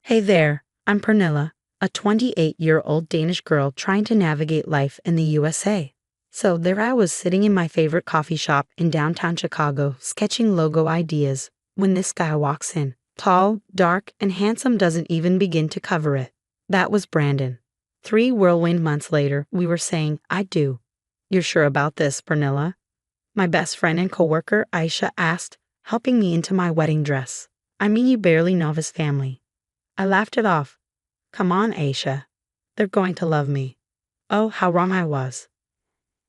Hey there, I'm Pernilla, a 28-year-old Danish girl trying to navigate life in the USA. So there I was sitting in my favorite coffee shop in downtown Chicago, sketching logo ideas, when this guy walks in. Tall, dark, and handsome doesn't even begin to cover it. That was Brandon. 3 whirlwind months later, we were saying, I do. You're sure about this, Pernilla? My best friend and coworker, Aisha, asked, helping me into my wedding dress. I mean, you barely know his family. I laughed it off. Come on, Aisha. They're going to love me. Oh, how wrong I was.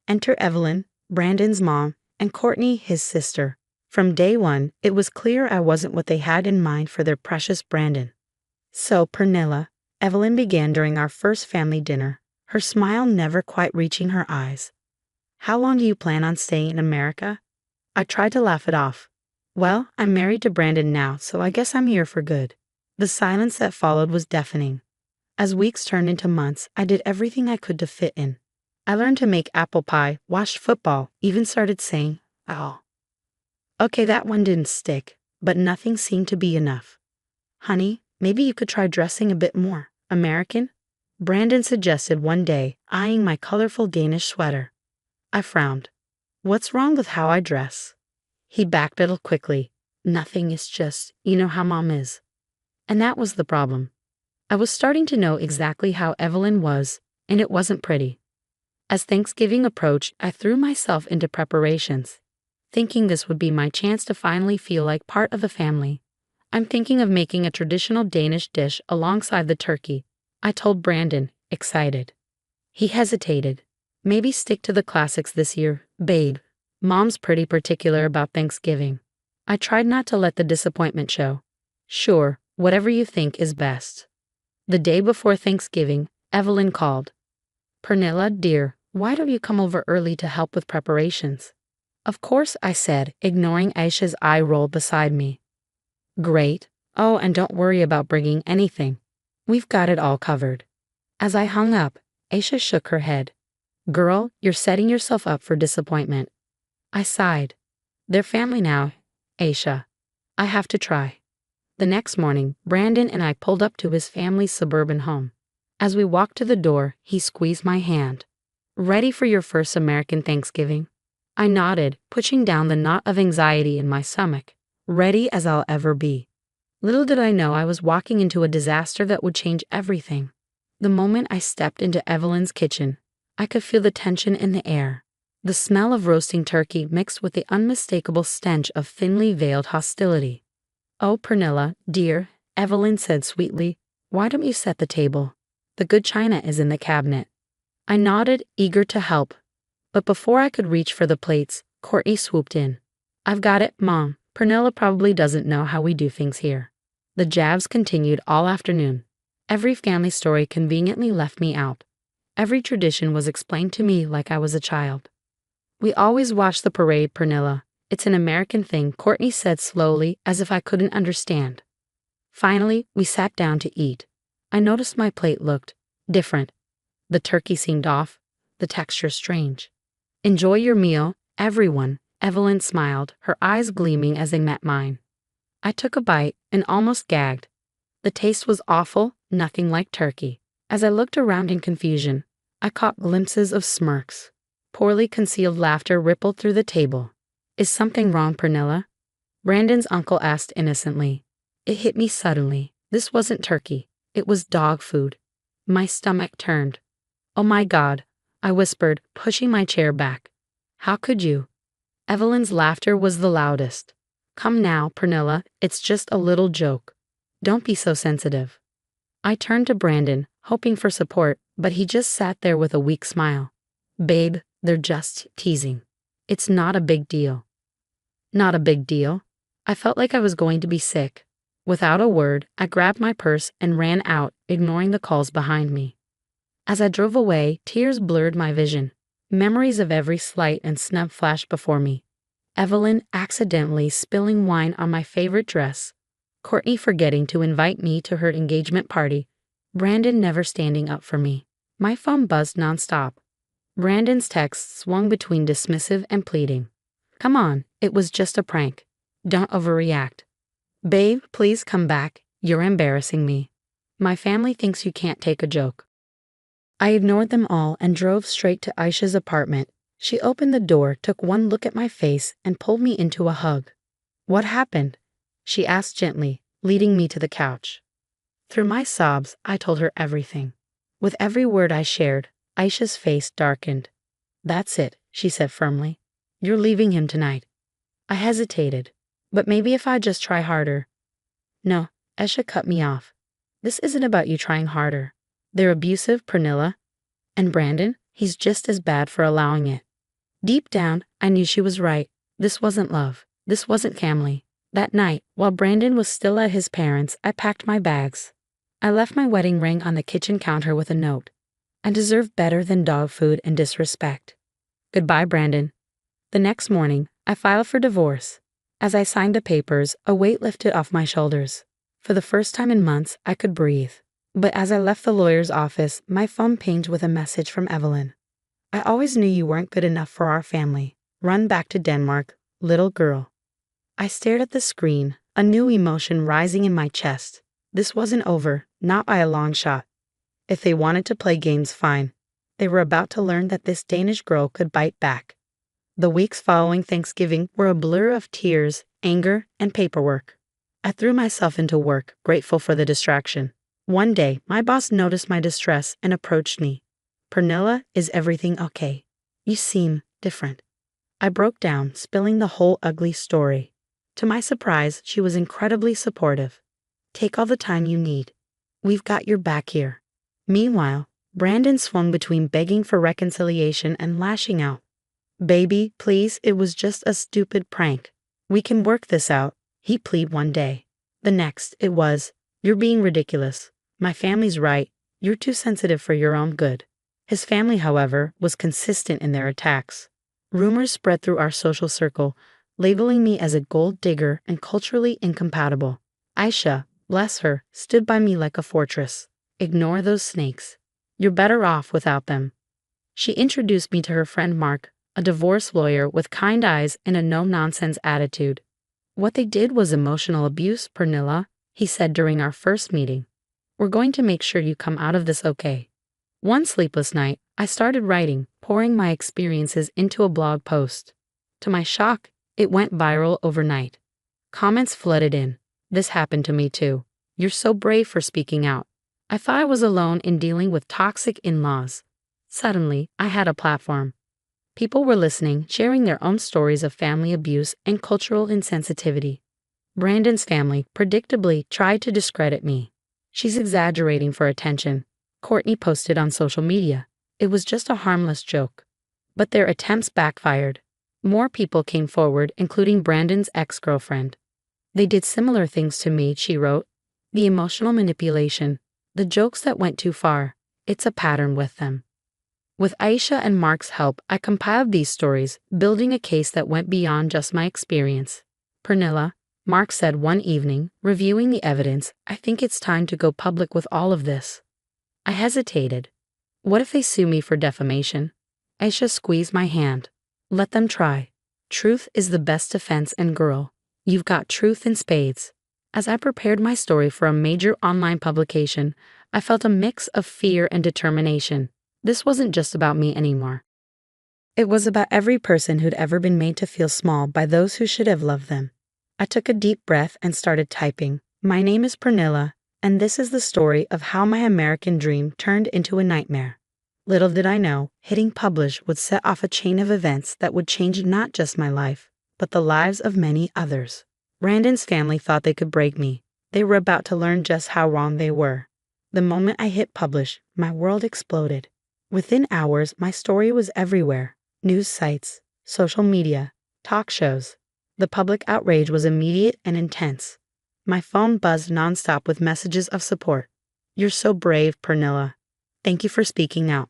Enter Evelyn, Brandon's mom, and Courtney, his sister. From day one, it was clear I wasn't what they had in mind for their precious Brandon. So, Pernilla, Evelyn began during our first family dinner, her smile never quite reaching her eyes. How long do you plan on staying in America? I tried to laugh it off. Well, I'm married to Brandon now, so I guess I'm here for good. The silence that followed was deafening. As weeks turned into months, I did everything I could to fit in. I learned to make apple pie, watched football, even started saying, "Ow." Okay, that one didn't stick, but nothing seemed to be enough. Honey, maybe you could try dressing a bit more American? Brandon suggested one day, eyeing my colorful Danish sweater. I frowned. What's wrong with how I dress? He backpedaled quickly. Nothing, is just, you know how mom is. And that was the problem. I was starting to know exactly how Evelyn was, and it wasn't pretty. As Thanksgiving approached, I threw myself into preparations, thinking this would be my chance to finally feel like part of the family. I'm thinking of making a traditional Danish dish alongside the turkey, I told Brandon, excited. He hesitated. Maybe stick to the classics this year, babe. Mom's pretty particular about Thanksgiving. I tried not to let the disappointment show. Sure, whatever you think is best. The day before Thanksgiving, Evelyn called. Pernilla, dear, why don't you come over early to help with preparations? Of course, I said, ignoring Aisha's eye roll beside me. Great. Oh, and don't worry about bringing anything. We've got it all covered. As I hung up, Aisha shook her head. Girl, you're setting yourself up for disappointment. I sighed. They're family now, Aisha. I have to try. The next morning, Brandon and I pulled up to his family's suburban home. As we walked to the door, he squeezed my hand. Ready for your first American Thanksgiving? I nodded, pushing down the knot of anxiety in my stomach. Ready as I'll ever be. Little did I know I was walking into a disaster that would change everything. The moment I stepped into Evelyn's kitchen, I could feel the tension in the air. The smell of roasting turkey mixed with the unmistakable stench of thinly veiled hostility. Oh, Pernilla, dear, Evelyn said sweetly, why don't you set the table? The good china is in the cabinet. I nodded, eager to help. But before I could reach for the plates, Courtney swooped in. I've got it, Mom. Pernilla probably doesn't know how we do things here. The jabs continued all afternoon. Every family story conveniently left me out. Every tradition was explained to me like I was a child. We always watch the parade, Pernilla. It's an American thing, Courtney said slowly, as if I couldn't understand. Finally, we sat down to eat. I noticed my plate looked different. The turkey seemed off, the texture strange. Enjoy your meal, everyone, Evelyn smiled, her eyes gleaming as they met mine. I took a bite and almost gagged. The taste was awful, nothing like turkey. As I looked around in confusion, I caught glimpses of smirks. Poorly concealed laughter rippled through the table. Is something wrong, Pernilla? Brandon's uncle asked innocently. It hit me suddenly. This wasn't turkey. It was dog food. My stomach turned. Oh my God, I whispered, pushing my chair back. How could you? Evelyn's laughter was the loudest. Come now, Pernilla, it's just a little joke. Don't be so sensitive. I turned to Brandon, hoping for support, but he just sat there with a weak smile. Babe, they're just teasing. It's not a big deal. Not a big deal. I felt like I was going to be sick. Without a word, I grabbed my purse and ran out, ignoring the calls behind me. As I drove away, tears blurred my vision. Memories of every slight and snub flashed before me. Evelyn accidentally spilling wine on my favorite dress. Courtney forgetting to invite me to her engagement party. Brandon never standing up for me. My phone buzzed nonstop. Brandon's text swung between dismissive and pleading. Come on, it was just a prank. Don't overreact. Babe, please come back. You're embarrassing me. My family thinks you can't take a joke. I ignored them all and drove straight to Aisha's apartment. She opened the door, took one look at my face, and pulled me into a hug. What happened? She asked gently, leading me to the couch. Through my sobs, I told her everything. With every word I shared, Aisha's face darkened. That's it, she said firmly. You're leaving him tonight. I hesitated. But maybe if I just try harder. No, Aisha cut me off. This isn't about you trying harder. They're abusive, Pernilla. And Brandon, he's just as bad for allowing it. Deep down, I knew she was right. This wasn't love. This wasn't family. That night, while Brandon was still at his parents', I packed my bags. I left my wedding ring on the kitchen counter with a note. I deserve better than dog food and disrespect. Goodbye, Brandon. The next morning, I filed for divorce. As I signed the papers, a weight lifted off my shoulders. For the first time in months, I could breathe. But as I left the lawyer's office, my phone pinged with a message from Evelyn. I always knew you weren't good enough for our family. Run back to Denmark, little girl. I stared at the screen, a new emotion rising in my chest. This wasn't over, not by a long shot. If they wanted to play games, fine. They were about to learn that this Danish girl could bite back. The weeks following Thanksgiving were a blur of tears, anger, and paperwork. I threw myself into work, grateful for the distraction. One day, my boss noticed my distress and approached me. Pernilla, is everything okay? You seem different. I broke down, spilling the whole ugly story. To my surprise, she was incredibly supportive. Take all the time you need. We've got your back here. Meanwhile, Brandon swung between begging for reconciliation and lashing out. Baby, please, it was just a stupid prank. We can work this out, he pleaded one day. The next, it was, you're being ridiculous. My family's right. You're too sensitive for your own good. His family, however, was consistent in their attacks. Rumors spread through our social circle, labeling me as a gold digger and culturally incompatible. Aisha, bless her, stood by me like a fortress. Ignore those snakes. You're better off without them. She introduced me to her friend Mark, a divorce lawyer with kind eyes and a no-nonsense attitude. What they did was emotional abuse, Pernilla, he said during our first meeting. We're going to make sure you come out of this okay. One sleepless night, I started writing, pouring my experiences into a blog post. To my shock, it went viral overnight. Comments flooded in. This happened to me too. You're so brave for speaking out. I thought I was alone in dealing with toxic in-laws. Suddenly, I had a platform. People were listening, sharing their own stories of family abuse and cultural insensitivity. Brandon's family, predictably, tried to discredit me. She's exaggerating for attention, Courtney posted on social media. It was just a harmless joke. But their attempts backfired. More people came forward, including Brandon's ex-girlfriend. They did similar things to me, she wrote. The emotional manipulation, the jokes that went too far, it's a pattern with them. With Aisha and Mark's help, I compiled these stories, building a case that went beyond just my experience. Pernilla, Mark said one evening, reviewing the evidence, I think it's time to go public with all of this. I hesitated. What if they sue me for defamation? Aisha squeezed my hand. Let them try. Truth is the best defense, and girl, you've got truth in spades. As I prepared my story for a major online publication, I felt a mix of fear and determination. This wasn't just about me anymore. It was about every person who'd ever been made to feel small by those who should have loved them. I took a deep breath and started typing. My name is Pernilla, and this is the story of how my American dream turned into a nightmare. Little did I know, hitting publish would set off a chain of events that would change not just my life, but the lives of many others. Brandon's family thought they could break me. They were about to learn just how wrong they were. The moment I hit publish, my world exploded. Within hours, my story was everywhere. News sites, social media, talk shows. The public outrage was immediate and intense. My phone buzzed nonstop with messages of support. You're so brave, Pernilla. Thank you for speaking out.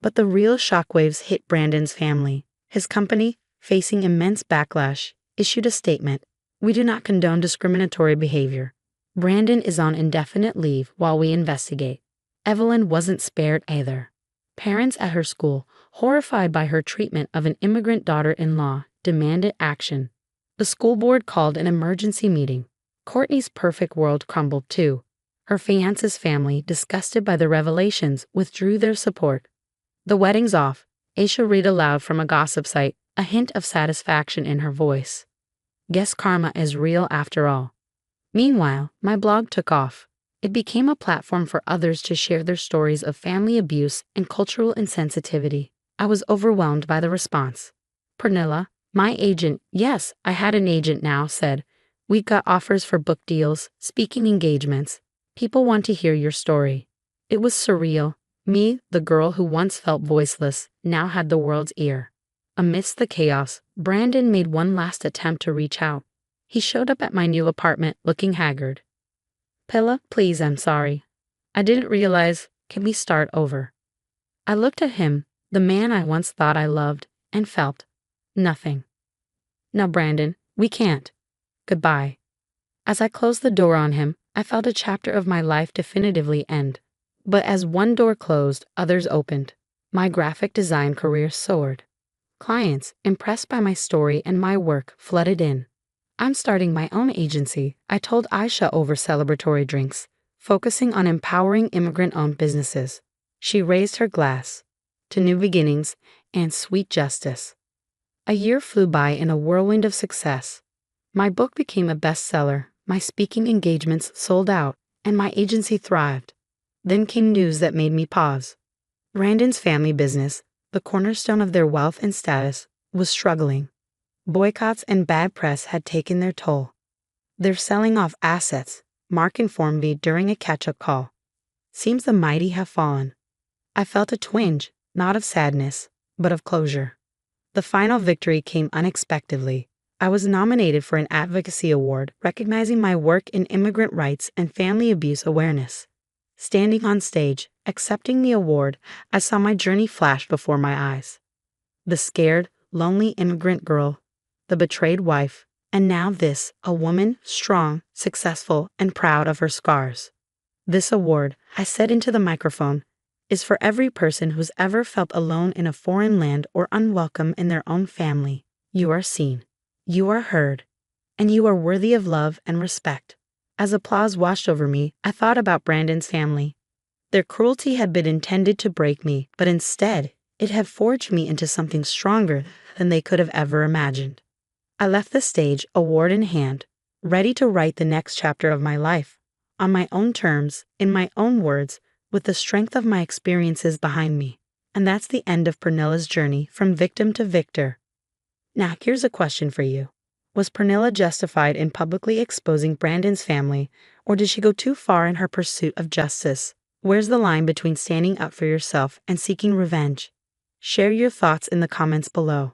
But the real shockwaves hit Brandon's family. His company, facing immense backlash, issued a statement. We do not condone discriminatory behavior. Brandon is on indefinite leave while we investigate. Evelyn wasn't spared either. Parents at her school, horrified by her treatment of an immigrant daughter-in-law, demanded action. The school board called an emergency meeting. Courtney's perfect world crumbled too. Her fiance's family, disgusted by the revelations, withdrew their support. The wedding's off, Aisha read aloud from a gossip site, a hint of satisfaction in her voice. Guess karma is real after all. Meanwhile, my blog took off. It became a platform for others to share their stories of family abuse and cultural insensitivity. I was overwhelmed by the response. Pernilla, my agent, yes, I had an agent now, said, "We got offers for book deals, speaking engagements. People want to hear your story." It was surreal. Me, the girl who once felt voiceless, now had the world's ear. Amidst the chaos, Brandon made one last attempt to reach out. He showed up at my new apartment looking haggard. "Pilla, please, I'm sorry. I didn't realize. Can we start over?" I looked at him, the man I once thought I loved, and felt nothing. "No, Brandon, we can't. Goodbye." As I closed the door on him, I felt a chapter of my life definitively end. But as one door closed, others opened. My graphic design career soared. Clients, impressed by my story and my work, flooded in. "I'm starting my own agency," I told Aisha over celebratory drinks, focusing on empowering immigrant-owned businesses. She raised her glass to new beginnings and sweet justice. A year flew by in a whirlwind of success. My book became a bestseller, my speaking engagements sold out, and my agency thrived. Then came news that made me pause. Brandon's family business, the cornerstone of their wealth and status, was struggling. Boycotts and bad press had taken their toll. "They're selling off assets," Mark informed me during a catch-up call. "Seems the mighty have fallen." I felt a twinge, not of sadness, but of closure. The final victory came unexpectedly. I was nominated for an advocacy award recognizing my work in immigrant rights and family abuse awareness. Standing on stage, accepting the award, I saw my journey flash before my eyes. The scared, lonely immigrant girl, the betrayed wife, and now this, a woman, strong, successful, and proud of her scars. "This award," I said into the microphone, "is for every person who's ever felt alone in a foreign land or unwelcome in their own family. You are seen, you are heard, and you are worthy of love and respect." As applause washed over me, I thought about Brandon's family. Their cruelty had been intended to break me, but instead, it had forged me into something stronger than they could have ever imagined. I left the stage, award in hand, ready to write the next chapter of my life, on my own terms, in my own words, with the strength of my experiences behind me. And that's the end of Pernilla's journey from victim to victor. Now, here's a question for you. Was Pernilla justified in publicly exposing Brandon's family, or did she go too far in her pursuit of justice? Where's the line between standing up for yourself and seeking revenge? Share your thoughts in the comments below.